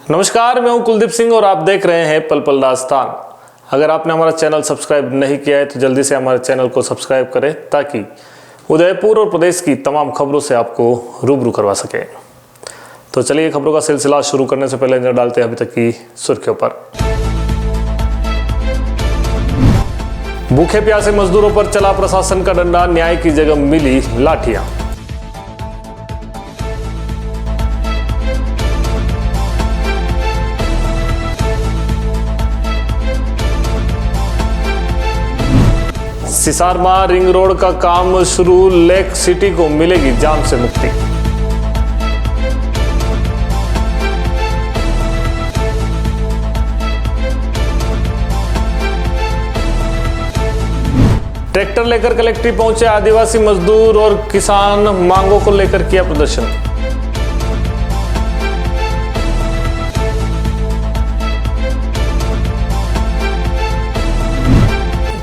नमस्कार, मैं हूं कुलदीप सिंह और आप देख रहे हैं पल पल राजस्थान। अगर आपने हमारा चैनल सब्सक्राइब नहीं किया है तो जल्दी से हमारे चैनल को सब्सक्राइब करें ताकि उदयपुर और प्रदेश की तमाम खबरों से आपको रूबरू करवा सके। तो चलिए खबरों का सिलसिला शुरू करने से पहले नजर डालते हैं अभी तक की सुर्खियों पर। भूखे प्यासे मजदूरों पर चला प्रशासन का डंडा, न्याय की जगह मिली लाठियां। सिसारमा रिंग रोड का काम शुरू, लेक सिटी को मिलेगी जाम से मुक्ति। ट्रैक्टर लेकर कलेक्ट्री पहुंचे आदिवासी मजदूर और किसान, मांगों को लेकर किया प्रदर्शन।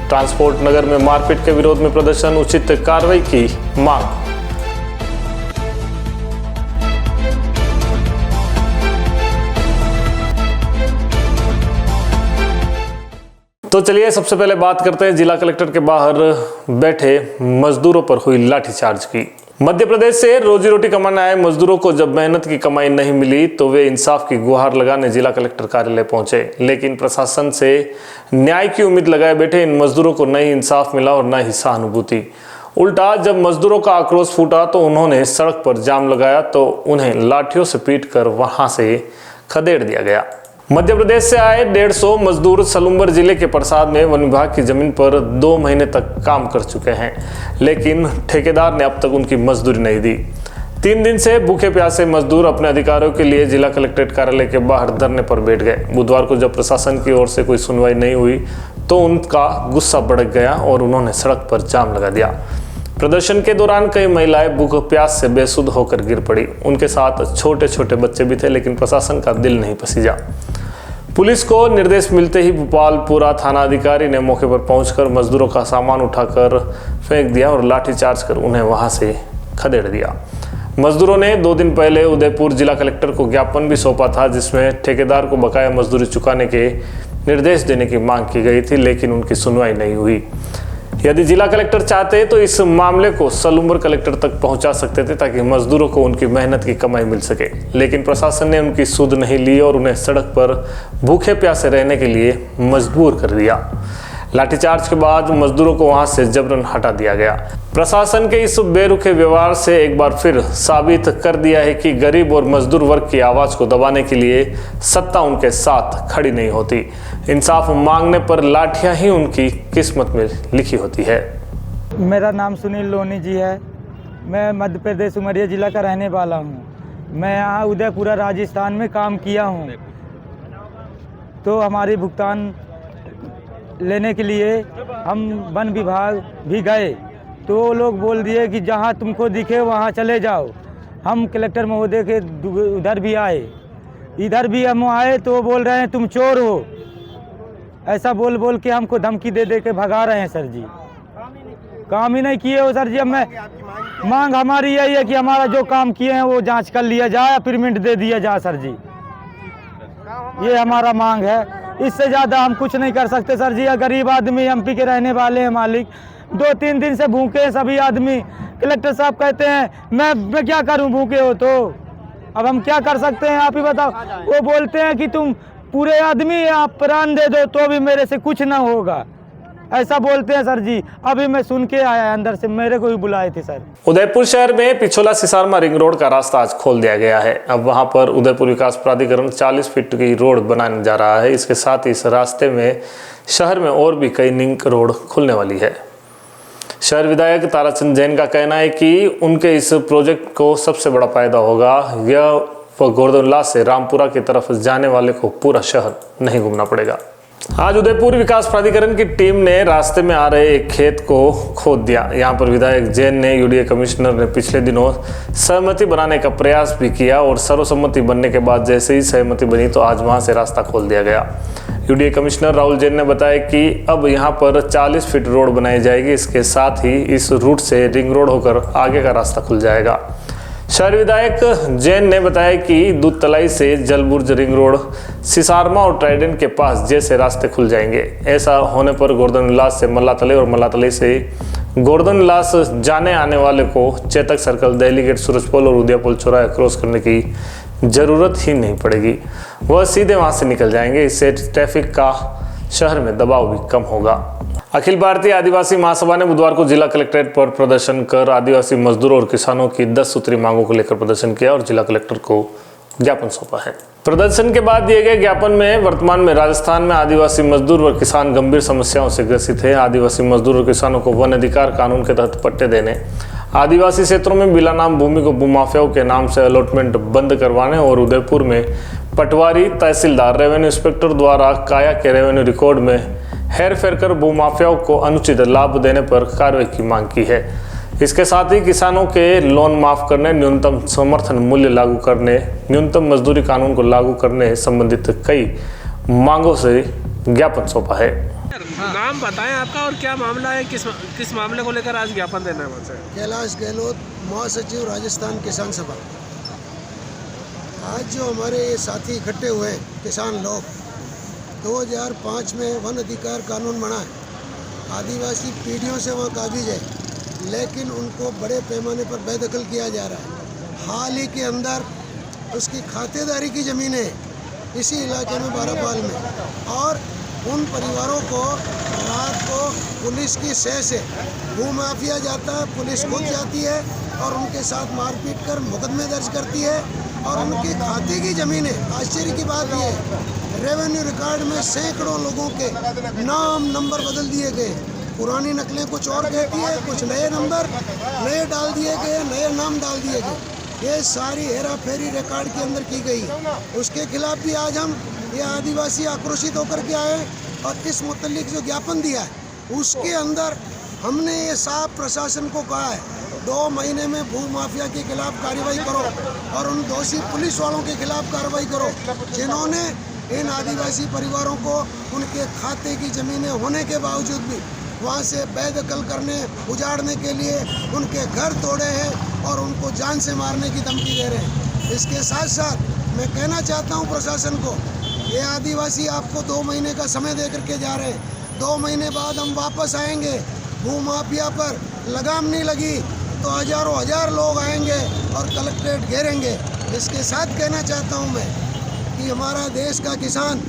ट्रांसपोर्ट नगर में मारपीट के विरोध में प्रदर्शन, उचित कार्रवाई की मांग। तो चलिए सबसे पहले बात करते हैं जिला कलेक्टर के बाहर बैठे मजदूरों पर हुई लाठीचार्ज की। मध्य प्रदेश से रोजी रोटी कमाने आए मजदूरों को जब मेहनत की कमाई नहीं मिली तो वे इंसाफ की गुहार लगाने जिला कलेक्टर कार्यालय पहुंचे, लेकिन प्रशासन से न्याय की उम्मीद लगाए बैठे इन मजदूरों को न ही इंसाफ मिला और न ही सहानुभूति। उल्टा जब मजदूरों का आक्रोश फूटा तो उन्होंने सड़क पर जाम लगाया तो उन्हें लाठियों से पीटकर वहां से खदेड़ दिया गया। मध्य प्रदेश से आए 150 मजदूर सलूम्बर जिले के प्रसाद में वन विभाग की जमीन पर 2 महीने तक काम कर चुके हैं, लेकिन ठेकेदार ने अब तक उनकी मजदूरी नहीं दी। 3 दिन से भूखे प्यासे मजदूर अपने अधिकारों के लिए जिला कलेक्ट्रेट कार्यालय के बाहर धरने पर बैठ गए। बुधवार को जब प्रशासन की ओर से कोई सुनवाई नहीं हुई तो उनका गुस्सा भड़क गया और उन्होंने सड़क पर जाम लगा दिया। प्रदर्शन के दौरान कई महिलाएं भूख प्यास से बेसुध होकर गिर पड़ी। उनके साथ छोटे छोटे बच्चे भी थे, लेकिन प्रशासन का दिल नहीं पसीजा। पुलिस को निर्देश मिलते ही भोपालपुरा थाना अधिकारी ने मौके पर पहुंचकर मजदूरों का सामान उठाकर फेंक दिया और लाठीचार्ज कर उन्हें वहां से खदेड़ दिया। मजदूरों ने 2 दिन पहले उदयपुर जिला कलेक्टर को ज्ञापन भी सौंपा था, जिसमें ठेकेदार को बकाया मजदूरी चुकाने के निर्देश देने की मांग की गई थी, लेकिन उनकी सुनवाई नहीं हुई। यदि जिला कलेक्टर चाहते तो इस मामले को सलूम्बर कलेक्टर तक पहुंचा सकते थे ताकि मजदूरों को उनकी मेहनत की कमाई मिल सके, लेकिन प्रशासन ने उनकी सुध नहीं ली और उन्हें सड़क पर भूखे प्यासे रहने के लिए मजबूर कर दिया। लाठीचार्ज के बाद मजदूरों को वहां से जबरन हटा दिया गया। प्रशासन के इस बेरुखे व्यवहार से एक बार फिर साबित कर दिया है कि गरीब और मजदूर वर्ग की आवाज को दबाने के लिए सत्ता उनके साथ खड़ी नहीं होती। इंसाफ मांगने पर लाठियां ही उनकी किस्मत में लिखी होती है। मेरा नाम सुनील लोनी जी है। मैं मध्य प्रदेश उमरिया जिला का रहने वाला हूँ। मैं यहाँ उदयपुरा राजस्थान में काम किया हूँ। तो हमारी भुगतान लेने के लिए हम वन विभाग भी गए तो वो लोग बोल दिए कि जहाँ तुमको दिखे वहाँ चले जाओ। हम कलेक्टर महोदय के उधर भी आए, इधर भी हम आए तो वो बोल रहे हैं तुम चोर हो। ऐसा बोल बोल के हमको धमकी दे दे के भगा रहे हैं सर जी। काम ही नहीं किए हो सर जी। अब मैं मांग हमारी यही है कि हमारा जो काम किए हैं वो जांच कर लिया जाए या पेमेंट दे दिया जाए सर जी। ये हमारा मांग है, इससे ज़्यादा हम कुछ नहीं कर सकते सर जी। गरीब आदमी एमपी के रहने वाले हैं मालिक, 2-3 दिन से भूखे हैं सभी आदमी। कलेक्टर साहब कहते हैं मैं क्या करूं, भूखे हो तो अब हम क्या कर सकते हैं आप ही बताओ। वो बोलते हैं कि तुम पूरे आदमी आप प्राण दे दो तो भी मेरे से कुछ ना होगा, ऐसा बोलते हैं सर जी। अभी मैं सुन के आया अंदर से, मेरे को भी बुलाए थे सर। उदयपुर शहर में पिछोला सिसारमा रिंग रोड का रास्ता आज खोल दिया गया है। अब वहां पर उदयपुर विकास प्राधिकरण 40 फीट की रोड बनाने जा रहा है। इसके साथ ही इस रास्ते में शहर में और भी कई लिंक रोड खुलने वाली है। शहर विधायक ताराचंद जैन का कहना है कि उनके इस प्रोजेक्ट को सबसे बड़ा फायदा होगा। यह गोरदोला से रामपुरा की तरफ जाने वाले को पूरा शहर नहीं घूमना पड़ेगा। आज उदयपुर विकास प्राधिकरण की टीम ने रास्ते में आ रहे एक खेत को खोद दिया। यहाँ पर विधायक जैन ने यूडीए कमिश्नर ने पिछले दिनों सहमति बनाने का प्रयास भी किया और सर्वसम्मति बनने के बाद जैसे ही सहमति बनी तो आज वहां से रास्ता खोल दिया गया। यूडीए कमिश्नर राहुल जैन ने बताया कि अब यहाँ पर 40 फीट रोड बनाई जाएगी। इसके साथ ही इस रूट से रिंग रोड होकर आगे का रास्ता खुल जाएगा। शहर विधायक जैन ने बताया कि दूधतलाई से जलबुर्ज रिंग रोड, सिसारमा और ट्राइडेंट के पास जैसे रास्ते खुल जाएंगे। ऐसा होने पर गोवर्धन विलास से मल्लातलाई और मल्लातलाई से गोवर्धन विलास जाने आने वाले को चेतक सर्कल, दिल्ली गेट, सूरजपोल और उदयपुर चौराहा क्रॉस करने की जरूरत ही नहीं पड़ेगी। वह सीधे वहां से निकल जाएंगे। इससे ट्रैफिक का शहर में दबाव भी कम होगा। अखिल भारतीय आदिवासी महासभा ने बुधवार को जिला कलेक्ट्रेट पर प्रदर्शन कर आदिवासी मजदूरों और किसानों की 10 सूत्री मांगों को लेकर प्रदर्शन किया और जिला कलेक्टर को ज्ञापन सौंपा है। प्रदर्शन के बाद दिए गए ज्ञापन में वर्तमान में राजस्थान में आदिवासी मजदूर व किसान गंभीर समस्याओं से ग्रसित है। आदिवासी मजदूर और किसानों को वन अधिकार कानून के तहत पट्टे देने, आदिवासी क्षेत्रों में बिला नाम भूमि को भूमाफियाओं के नाम से अलॉटमेंट बंद करवाने और उदयपुर में पटवारी, तहसीलदार, रेवेन्यू इंस्पेक्टर द्वारा काया के रेवेन्यू रिकॉर्ड में हेरफेर कर भूमाफियाओं को अनुचित लाभ देने पर कार्रवाई की मांग की है। इसके साथ ही किसानों के लोन माफ करने, न्यूनतम समर्थन मूल्य लागू करने, न्यूनतम मजदूरी कानून को लागू करने संबंधित कई मांगों से ज्ञापन सौंपा है। नाम बताएं आपका और क्या मामला है, किस मामले को लेकर आज ज्ञापन देना है मुझसे? कैलाश गहलोत, महासचिव, राजस्थान किसान सभा। आज जो हमारे ये साथी इकट्ठे हुए हैं किसान लोग, 2005 में वन अधिकार कानून बना है। आदिवासी पीढ़ियों से वहाँ काबिज है, लेकिन उनको बड़े पैमाने पर बेदखल किया जा रहा है। हाल ही के अंदर उसकी खातेदारी की ज़मीनें हैं इसी इलाके में, बारापाल में, और उन परिवारों को रात को पुलिस की सह से भूमाफिया जाता है, पुलिस खुद जाती है और उनके साथ मारपीट कर मुकदमे दर्ज करती है और उनके खाते की ज़मीनें, आश्चर्य की बात यह है, रेवेन्यू रिकॉर्ड में सैकड़ों लोगों के नाम नंबर बदल दिए गए। पुरानी नकलें कुछ और कहती है, कुछ नए नंबर नए डाल दिए गए, नए नाम डाल दिए गए। ये सारी हेरा फेरी रिकॉर्ड के अंदर की गई। उसके खिलाफ भी आज हम ये आदिवासी आक्रोशित होकर के आए और इस मुतल्लिक जो ज्ञापन दिया है उसके अंदर हमने ये साफ प्रशासन को कहा है 2 महीने में भू माफिया के खिलाफ कार्रवाई करो और उन दोषी पुलिस वालों के खिलाफ कार्रवाई करो जिन्होंने इन आदिवासी परिवारों को उनके खाते की ज़मीनें होने के बावजूद भी वहाँ से बेदखल करने, उजाड़ने के लिए उनके घर तोड़े हैं और उनको जान से मारने की धमकी दे रहे हैं। इसके साथ साथ मैं कहना चाहता हूँ प्रशासन को, ये आदिवासी आपको 2 महीने का समय दे करके जा रहे हैं। 2 महीने बाद हम वापस आएंगे। भू माफिया पर लगाम नहीं लगी तो हजारों हजार लोग आएंगे और कलेक्ट्रेट घेरेंगे। इसके साथ कहना चाहता हूँ मैं कि हमारा देश का किसान,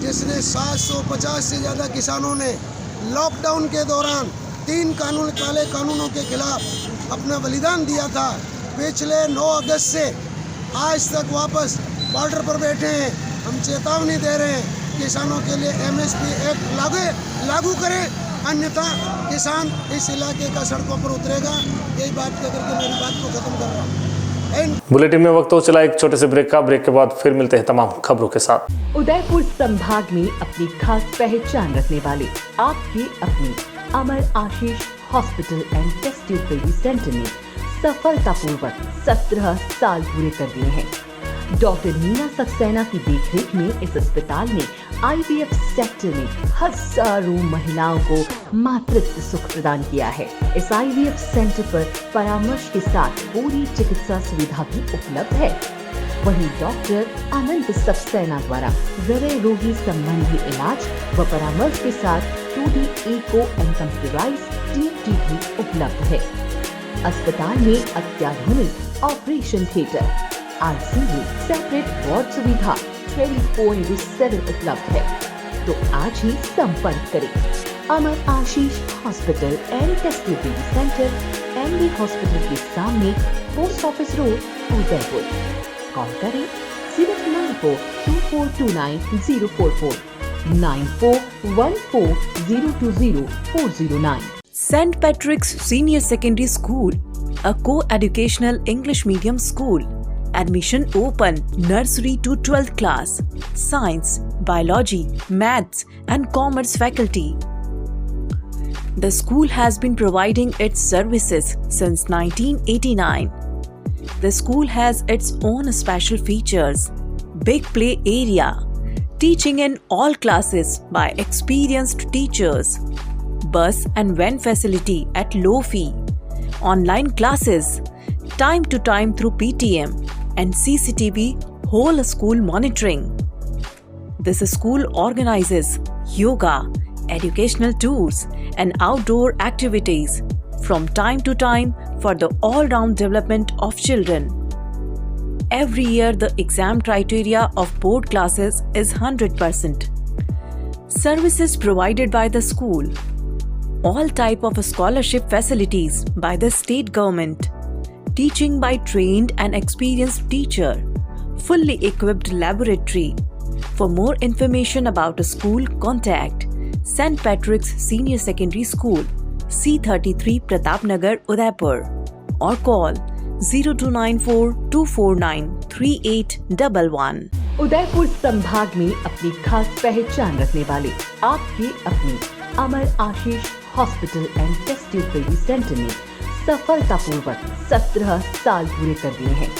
जिसने 750 से ज़्यादा किसानों ने लॉकडाउन के दौरान 3 काले कानूनों के खिलाफ अपना बलिदान दिया था, पिछले 9 अगस्त से आज तक वापस बॉर्डर पर बैठे हैं। हम चेतावनी दे रहे हैं किसानों के लिए MSP एक्ट लागू करें, अन्यथा किसान इस इलाके का सड़कों पर उतरेगा। यही बात कह करके मेरी बात को खत्म कर रहा हूँ। बुलेटिन में वक्त हो चला एक छोटे से ब्रेक का। ब्रेक के बाद फिर मिलते हैं तमाम खबरों के साथ। उदयपुर संभाग में अपनी खास पहचान रखने वाले आपके अपने Amar Ashish hospital and test tube baby centre ने सफलतापूर्वक 17 साल पूरे कर दिए हैं। डॉक्टर मीना सक्सेना की देखरेख में इस अस्पताल ने IVF सेक्टर में हजारों महिलाओं को मातृत्व सुख प्रदान किया है। इस IVF सेंटर पर परामर्श के साथ पूरी चिकित्सा सुविधा भी उपलब्ध है। वहीं डॉक्टर अनंत सक्सेना द्वारा हृदय रोगी संबंधी इलाज व परामर्श के साथ 2D echo and computerised TFT भी उपलब्ध है। अस्पताल में अत्याधुनिक operation theatre, ICU, separate ward सुविधा 24/7 उपलब्ध है। तो आज ही संपर्क करें Amar Ashish hospital and test tube baby centre, MD hospital के सामने, post office road, Udaipur. Call करें 0942429 9414020409। St. Patrick's Senior Secondary School, a co-educational English medium school. Admission open. Nursery to 12th class. Science, biology, maths and commerce faculty. The school has been providing its services since 1989. The school has its own special features. Big play area. Teaching in all classes by experienced teachers. Bus and van facility at low fee. Online classes. time to time through PTM and CCTV whole school monitoring. This school organizes yoga, educational tours, and outdoor activities from time to time for the all-round development of children. Every year, the exam criteria of board classes is 100%. Services provided by the school. All type of scholarship facilities by the state government. Teaching by trained and experienced teacher. Fully equipped laboratory. For more information about the school, contact St. Patrick's Senior Secondary School, C33 Pratapnagar, Udaipur, or call 0294 249 3811. Udaipur संभाग में अपनी खास पहचान रखने वाले आपके अपने Amar Ashish hospital and test tube baby centre ने सफलतापूर्वक 17 साल पूरे कर दिए हैं।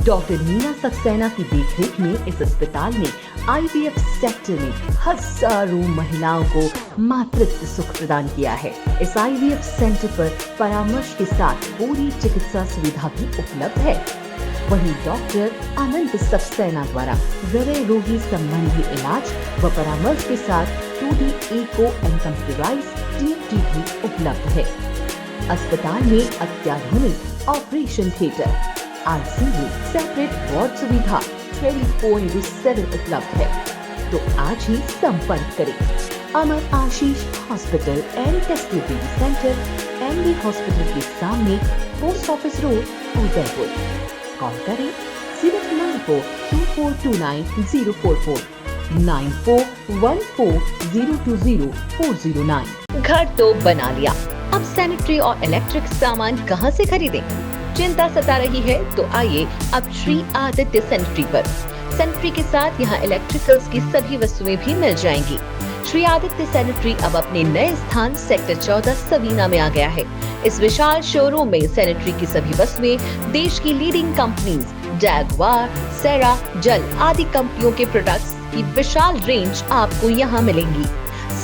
डॉक्टर मीना सक्सेना की देखरेख में इस अस्पताल ने IVF सेक्टर में हजारों महिलाओं को मातृत्व सुख प्रदान किया है। इस IVF सेंटर पर परामर्श के साथ पूरी चिकित्सा सुविधा भी उपलब्ध है। वहीं डॉक्टर अनंत सक्सेना द्वारा हृदय रोगी संबंधी इलाज व परामर्श के साथ 2D echo and computerised TFT भी उपलब्ध है। अस्पताल में अत्याधुनिक operation theatre, ICU, separate ward सुविधा 24/7 उपलब्ध है। तो आज ही संपर्क करें Amar Ashish hospital and test tube baby centre, MD hospital के सामने, post office road, Udaipur. Call करें 094 2429 044 9414 020 409। घर तो बना लिया, अब सैनिटरी और इलेक्ट्रिक सामान कहां से खरीदें? चिंता सता रही है तो आइए अब श्री आदित्य सैनिटरी पर। सैनिटरी के साथ यहाँ इलेक्ट्रिकल्स की सभी वस्तुएं भी मिल जाएंगी। श्री आदित्य सैनिटरी अब अपने नए स्थान सेक्टर 14 सवीना में आ गया है। इस विशाल शोरूम में सैनिटरी की सभी वस्तुएं देश की लीडिंग कंपनीज जैगवार, सेरा, जल आदि कंपनियों के प्रोडक्ट्स की विशाल रेंज आपको यहाँ मिलेंगी।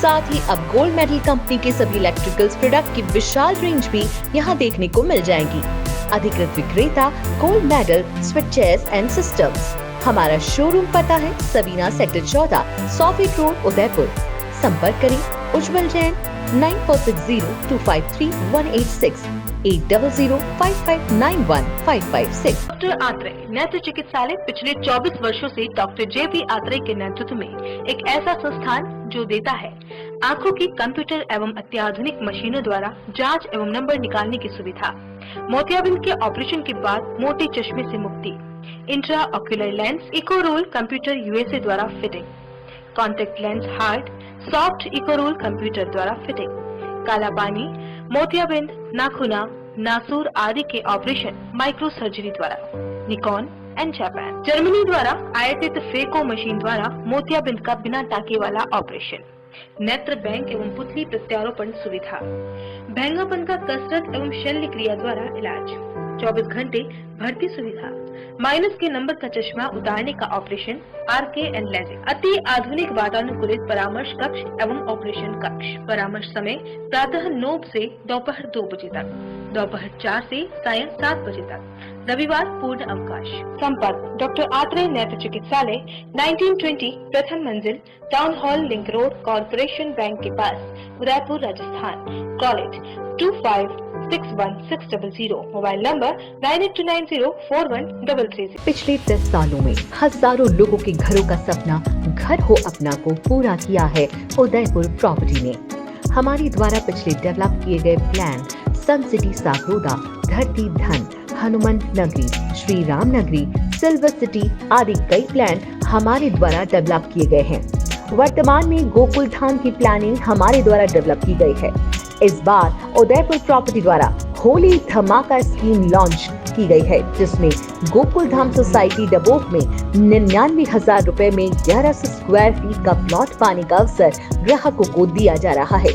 साथ ही अब गोल्ड मेडल कंपनी के सभी इलेक्ट्रिकल्स प्रोडक्ट की विशाल रेंज भी यहाँ देखने को मिल जाएंगी। अधिकृत विक्रेता gold medal switches and systems. हमारा शोरूम पता है Savina sector 14, 100 feet road, Udaipur. संपर्क करें उज्जवल जैन 9460253186 8005591556। डॉक्टर आत्रेय नेत्र चिकित्सालय पिछले 24 वर्षों से डॉक्टर JV आत्रेय के नेतृत्व में एक ऐसा संस्थान जो देता है आंखों की कंप्यूटर एवं अत्याधुनिक मशीनों द्वारा जांच एवं नंबर निकालने की सुविधा, मोतियाबिंद के ऑपरेशन के बाद मोटे चश्मे से मुक्ति, intra ocular lens, eco roll computer USA द्वारा fitting, contact lens hard soft eco roll computer द्वारा फिटिंग, काला पानी, मोतियाबिंद, नाखूना, नासूर आदि के ऑपरेशन माइक्रो सर्जरी द्वारा, निकॉन एंड जापान, जर्मनी द्वारा आयातित फेको मशीन द्वारा मोतियाबिंद का बिना टाके वाला ऑपरेशन, नेत्र बैंक एवं पुतली प्रत्यारोपण सुविधा, भैंगापन का कसरत एवं शल्य क्रिया द्वारा इलाज, 24 घंटे भर्ती सुविधा, माइनस के नंबर का चश्मा उतारने का ऑपरेशन, RK एंड लेजिक, अति आधुनिक वातानुकूलित परामर्श कक्ष एवं ऑपरेशन कक्ष। परामर्श समय प्रातः 9 से दोपहर 2 बजे तक, दोपहर 4 से सायं 7 बजे तक, रविवार पूर्ण अवकाश। संपर्क डॉक्टर आत्रेय नेत्र चिकित्सालय 1920 प्रथम मंजिल, town hall, link road, corporation bank के पास, Udaipur, Rajasthan. College 25616000, mobile number 9829041330। पिछले 10 सालों में हजारों लोगों के घरों का सपना घर हो अपना को पूरा किया है उदयपुर प्रॉपर्टी ने। हमारे द्वारा पिछले डेवलप किए गए प्लान सन सिटी सागरोदा, धरती धन, हनुमान नगरी, श्री राम नगरी, सिल्वर सिटी आदि कई प्लान हमारे द्वारा डेवलप किए गए हैं। वर्तमान में गोकुल धाम की प्लानिंग हमारे द्वारा डेवलप की गई है। इस बार उदयपुर प्रॉपर्टी द्वारा होली धमाका स्कीम लॉन्च की गई है, जिसमें गोकुल धाम सोसाइटी डबोक में 99,000 रुपए में 1100 स्क्वायर फीट का प्लॉट पाने का अवसर ग्राहकों को दिया जा रहा है।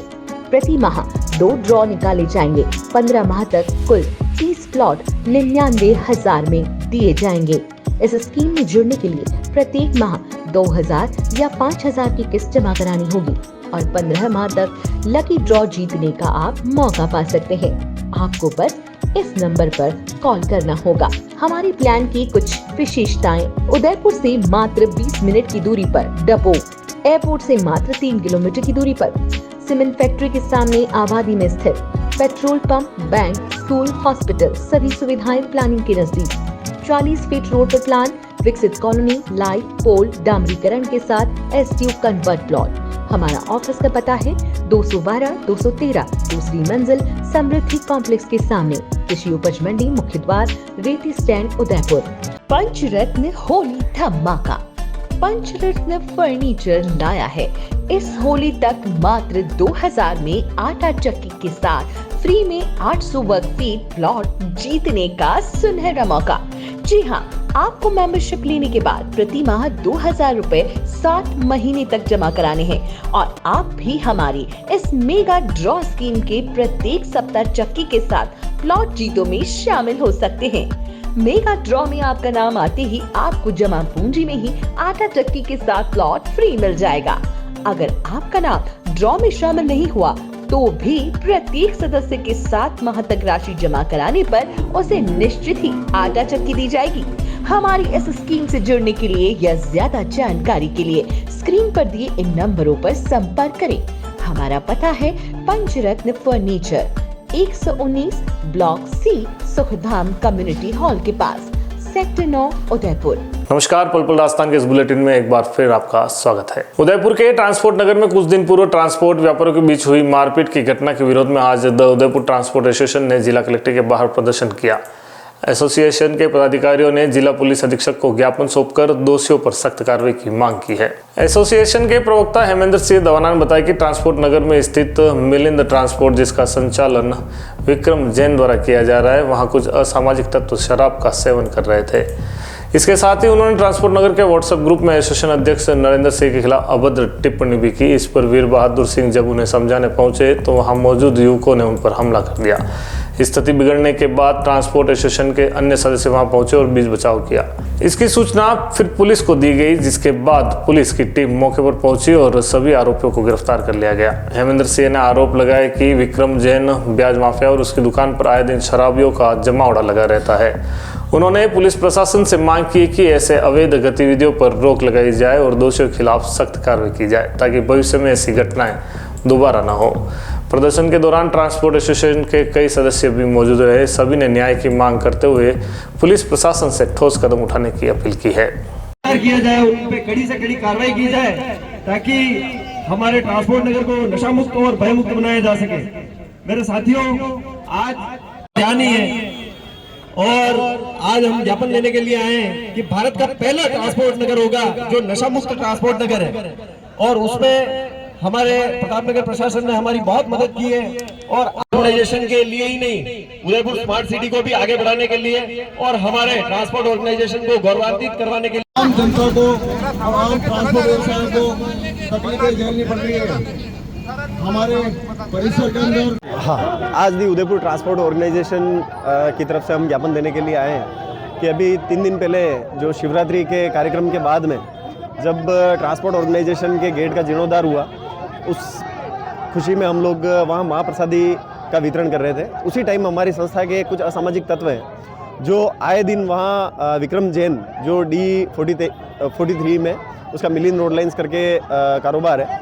प्रति माह 2 ड्रॉ निकाले जाएंगे। 15 माह तक कुल 30 प्लॉट 99,000 में दिए जाएंगे। इस स्कीम में जुड़ने के लिए प्रत्येक माह 2,000 या 5,000 की किस्त जमा करानी होगी और 15 माह तक लकी ड्रॉ जीतने का आप मौका पा सकते हैं। आपको बस इस नंबर पर कॉल करना होगा। हमारे प्लान की कुछ विशेषताएं: उदयपुर से मात्र 20 मिनट की दूरी पर डपो, एयरपोर्ट से मात्र 3 किलोमीटर की दूरी पर, सीमेंट फैक्ट्री के सामने आबादी में स्थित, petrol pump, bank, school, hospital, सभी सुविधाएं प्लानिंग के नजदीक, 40 फीट रोड पर प्लान, विकसित कॉलोनी, लाइट, पोल, डामरीकरण के साथ एसटीयू कन्वर्ट प्लॉट। हमारा ऑफिस का पता है 212-213 दूसरी मंजिल, समृद्धि कॉम्प्लेक्स के सामने, कृषि उपज मंडी, मुख्य द्वार, रेती स्टैंड, उदयपुर। पंचरत्न होली धमाका। पंचरत्न फर्नीचर लाया है इस होली तक मात्र 2000 में आटा चक्की के साथ फ्री में 800 वर्ग फीट प्लॉट जीतने का सुनहरा मौका। जी हाँ, आपको मेंबरशिप लेने के बाद प्रति माह 2000 रुपए 7 महीने तक जमा कराने हैं और आप भी हमारी इस मेगा ड्रॉ स्कीम के प्रत्येक सप्ताह चक्की के साथ प्लॉट जीतों में शामिल हो सकते हैं। मेगा ड्रॉ में आपका नाम आते ही आपको जमा पूंजी में ही आटा चक्की के साथ प्लॉट फ्री मिल जाएगा। अगर आपका नाम ड्रॉ में शामिल नहीं हुआ तो भी प्रत्येक सदस्य के 7 माह तक राशि जमा कराने पर उसे निश्चित ही आटा चक्की दी जाएगी। हमारी इस स्कीम से जुड़ने के लिए या ज्यादा जानकारी के लिए स्क्रीन पर दिए इन नंबरों पर संपर्क करें। हमारा पता है Panchratna furniture, 119 block C, Sukhdham community hall के पास, सेक्टर 9, उदयपुर। नमस्कार, पल पल राजस्थान के इस बुलेटिन में एक बार फिर आपका स्वागत है। उदयपुर के ट्रांसपोर्ट नगर में कुछ दिन पूर्व ट्रांसपोर्ट व्यापारियों के बीच हुई मारपीट की घटना के विरोध में आज उदयपुर ट्रांसपोर्ट एसोसिएशन ने जिला कलेक्टर के बाहर प्रदर्शन किया। एसोसिएशन के पदाधिकारियों ने जिला पुलिस अधीक्षक को ज्ञापन सौंपकर दोषियों पर सख्त कार्रवाई की मांग की है। एसोसिएशन के प्रवक्ता हेमेंद्र सिंह दवाना ने बताया कि ट्रांसपोर्ट नगर में स्थित मिलिंद ट्रांसपोर्ट, जिसका संचालन विक्रम जैन द्वारा किया जा रहा है, वहां कुछ असामाजिक तत्व शराब का सेवन कर रहे थे। इसके साथ ही उन्होंने ट्रांसपोर्ट नगर के व्हाट्सएप ग्रुप में एसोसिएशन अध्यक्ष नरेंद्र सिंह के खिलाफ अभद्र टिप्पणी भी की। इस पर वीर बहादुर सिंह जब उन्हें समझाने पहुंचे तो वहां मौजूद युवकों ने उन पर हमला कर दिया। स्थिति बिगड़ने के बाद ट्रांसपोर्ट एसोसिएशन के अन्य सदस्य वहां पहुंचे और बीच बचाव किया। इसकी सूचना फिर पुलिस को दी गई, जिसके बाद पुलिस की टीम मौके पर पहुंची और सभी आरोपियों को गिरफ्तार कर लिया गया। हेमेंद्र सिंह ने आरोप लगाया कि विक्रम जैन ब्याज माफिया और उसकी दुकान पर आए दिन शराबियों का जमावड़ा लगा रहता है। उन्होंने पुलिस प्रशासन से मांग की कि ऐसे अवैध गतिविधियों पर रोक लगाई जाए और दोषियों के खिलाफ सख्त कार्रवाई की जाए ताकि भविष्य में ऐसी घटनाएं दोबारा न हो। प्रदर्शन के दौरान ट्रांसपोर्ट एसोसिएशन के कई सदस्य भी मौजूद रहे। सभी ने न्याय की मांग करते हुए पुलिस प्रशासन से ठोस कदम उठाने की अपील की है। किया जाए, उन पे कड़ी से कड़ी कार्रवाई की जाए ताकि हमारे ट्रांसपोर्ट नगर को नशा मुक्त और भय मुक्त बनाया जा सके। मेरे साथियों, आज जानी है और आज हम ज्ञापन लेने के लिए आए हैं कि भारत का पहला ट्रांसपोर्ट नगर होगा जो नशा मुक्त ट्रांसपोर्ट नगर है और उसमें हमारे प्रतापनगर प्रशासन ने हमारी बहुत मदद की है और ऑर्गेनाइजेशन के लिए ही नहीं, उदयपुर स्मार्ट सिटी को भी आगे बढ़ाने के लिए और हमारे ट्रांसपोर्ट ऑर्गेनाइजेशन को गौरवान्वित करवाने के लिए आम जनता को, आम ट्रांसपोर्ट व्यवसाय को तकलीफें झेलनी पड़ रही है हमारे परिसर के अंदर। हाँ, आज भी उदयपुर ट्रांसपोर्ट ऑर्गेनाइजेशन की तरफ से हम ज्ञापन देने के लिए आए हैं कि अभी 3 दिन पहले जो शिवरात्रि के कार्यक्रम के बाद में जब ट्रांसपोर्ट ऑर्गेनाइजेशन के गेट का जीर्णोद्धार हुआ, उस खुशी में हम लोग वहाँ महाप्रसादी का वितरण कर रहे थे। उसी टाइम हमारी संस्था के कुछ असामाजिक तत्व हैं जो आए दिन वहाँ विक्रम जैन, जो D43 में उसका मिलिंद रोड लाइन्स करके कारोबार है,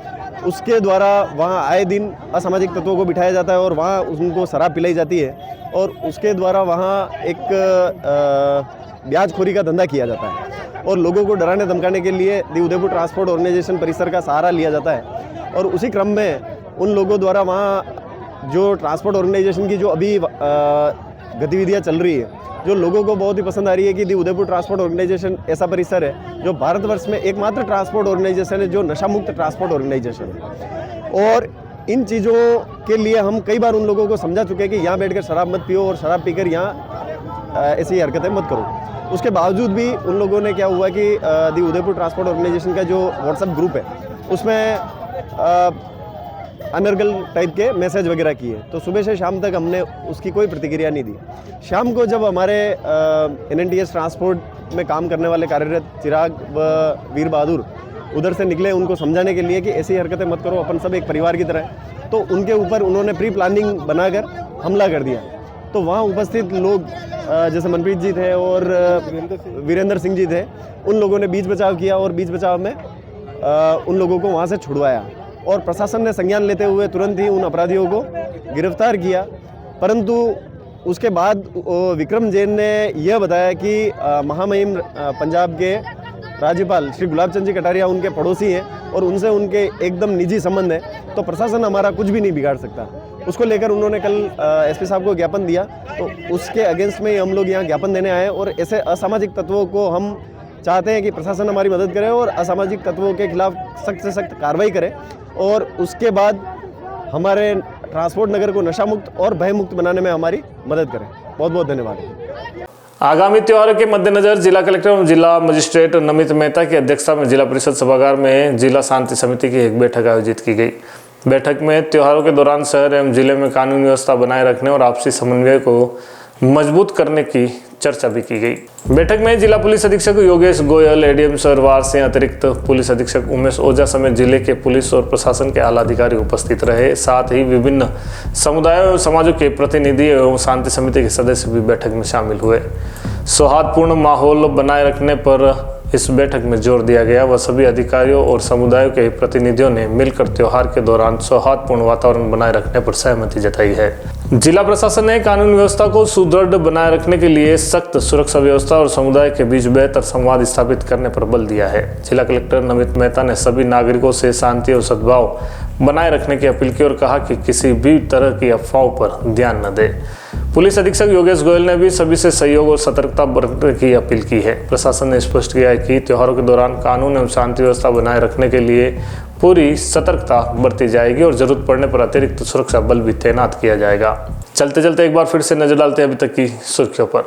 उसके द्वारा वहाँ आए दिन असामाजिक तत्वों को बिठाया जाता है और वहाँ उनको शराब पिलाई जाती है और उसके द्वारा वहाँ एक ब्याजखोरी का धंधा किया जाता है और लोगों को डराने धमकाने के लिए दी उदयपुर ट्रांसपोर्ट ऑर्गेनाइजेशन परिसर का सहारा लिया जाता है। और उसी क्रम में उन लोगों द्वारा वहाँ जो ट्रांसपोर्ट ऑर्गेनाइजेशन की जो अभी गतिविधियाँ चल रही है, जो लोगों को बहुत ही पसंद आ रही है कि दी उदयपुर ट्रांसपोर्ट ऑर्गेनाइजेशन ऐसा परिसर है जो भारतवर्ष में एकमात्र ट्रांसपोर्ट ऑर्गेनाइजेशन है जो नशा मुक्त ट्रांसपोर्ट ऑर्गेनाइजेशन है। और इन चीज़ों के लिए हम कई बार उन लोगों को समझा चुके हैं कि यहाँ बैठकर शराब मत पियो और शराब पीकर यहाँ ऐसी हरकतें मत करो। उसके बावजूद भी उन लोगों ने क्या हुआ कि दी उदयपुर ट्रांसपोर्ट ऑर्गेनाइजेशन का जो व्हाट्सएप ग्रुप है उसमें अनर्गल टाइप के मैसेज वगैरह किए, तो सुबह से शाम तक हमने उसकी कोई प्रतिक्रिया नहीं दी। शाम को जब हमारे NNTS ट्रांसपोर्ट में काम करने वाले कार्यरत चिराग व वीर बहादुर उधर से निकले उनको समझाने के लिए कि ऐसी हरकतें मत करो, अपन सब एक परिवार की तरह है, तो उनके ऊपर उन्होंने प्री प्लानिंग बनाकर हमला कर दिया तो वहाँ उपस्थित लोग जैसे मनप्रीत जी थे और वीरेंद्र सिंह जी थे, उन लोगों ने बीच बचाव किया और बीच बचाव में उन लोगों को वहाँ से छुड़वाया और प्रशासन ने संज्ञान लेते हुए तुरंत ही उन अपराधियों को गिरफ्तार किया। परंतु उसके बाद विक्रम जैन ने यह बताया कि महामहिम पंजाब के राज्यपाल श्री गुलाब चंद जी कटारिया उनके पड़ोसी हैं और उनसे उनके एकदम निजी संबंध है, तो प्रशासन हमारा कुछ भी नहीं बिगाड़ सकता। उसको लेकर उन्होंने कल एसपी साहब को ज्ञापन दिया, तो उसके अगेंस्ट में हम लोग यहाँ ज्ञापन देने आए और ऐसे असामाजिक तत्वों को हम चाहते हैं कि प्रशासन हमारी मदद करे और असामाजिक तत्वों के खिलाफ सख्त से सख्त कार्रवाई करे और उसके बाद हमारे ट्रांसपोर्ट नगर को नशा मुक्त और भय मुक्त बनाने में हमारी मदद करें। बहुत बहुत धन्यवाद। आगामी त्योहारों के मद्देनजर जिला कलेक्टर एवं जिला मजिस्ट्रेट नमित मेहता की अध्यक्षता में जिला परिषद सभागार में जिला शांति समिति की एक बैठक आयोजित की गई। बैठक में त्योहारों के दौरान शहर एवं जिले में कानून व्यवस्था बनाए रखने और आपसी समन्वय को मजबूत करने की चर्चा भी की गई। बैठक में जिला पुलिस अधीक्षक योगेश गोयल, एडीएम सरवार सिंह, अतिरिक्त पुलिस अधीक्षक उमेश ओझा समेत जिले के पुलिस और प्रशासन के आला अधिकारी उपस्थित रहे। साथ ही विभिन्न समुदायों और समाजों के प्रतिनिधि एवं शांति समिति के सदस्य भी बैठक में शामिल हुए। सौहार्दपूर्ण माहौल बनाए रखने पर इस बैठक में जोर दिया गया व सभी अधिकारियों और समुदायों के प्रतिनिधियों ने मिलकर त्योहार के दौरान सौहार्दपूर्ण वातावरण बनाए रखने पर सहमति जताई है। जिला प्रशासन ने कानून व्यवस्था को सुदृढ़ बनाए रखने के लिए सख्त सुरक्षा व्यवस्था और समुदाय के बीच बेहतर संवाद स्थापित करने पर बल दिया है। जिला कलेक्टर नमित मेहता ने सभी नागरिकों से शांति और सद्भाव बनाए रखने की अपील की और कहा कि किसी भी तरह की अफवाहों पर ध्यान न दे। पुलिस अधीक्षक योगेश गोयल ने भी सभी से सहयोग और सतर्कता बरतने की अपील की है। प्रशासन ने स्पष्ट किया है कि त्योहारों के दौरान कानून एवं शांति व्यवस्था बनाए रखने के लिए पूरी सतर्कता बरती जाएगी और जरूरत पड़ने पर अतिरिक्त सुरक्षा बल भी तैनात किया जाएगा। चलते चलते एक बार फिर से नजर डालते हैं अभी तक की सुर्खियों पर।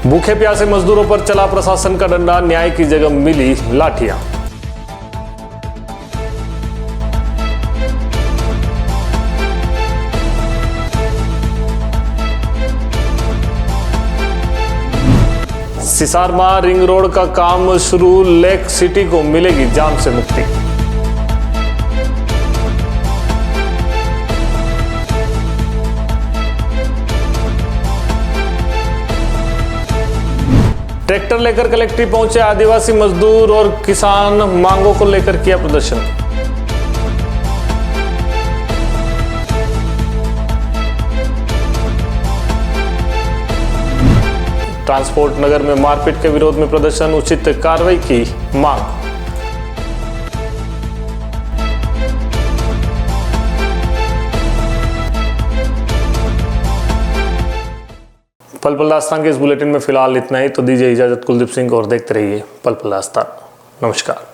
भूखे प्यासे मजदूरों पर चला प्रशासन का डंडा, न्याय की जगह मिली लाठियां। सिसारमा रिंग रोड का काम शुरू, लेक सिटी को मिलेगी जाम से मुक्ति। ट्रैक्टर लेकर कलेक्ट्रेट पहुंचे आदिवासी मजदूर और किसान, मांगों को लेकर किया प्रदर्शन। ट्रांसपोर्ट नगर में मारपीट के विरोध में प्रदर्शन, उचित कार्रवाई की मांग। पल पल दास्तान के इस बुलेटिन में फिलहाल इतना ही। तो दीजिए इजाजत कुलदीप सिंह और देखते रहिए पल पल दास्तान। नमस्कार।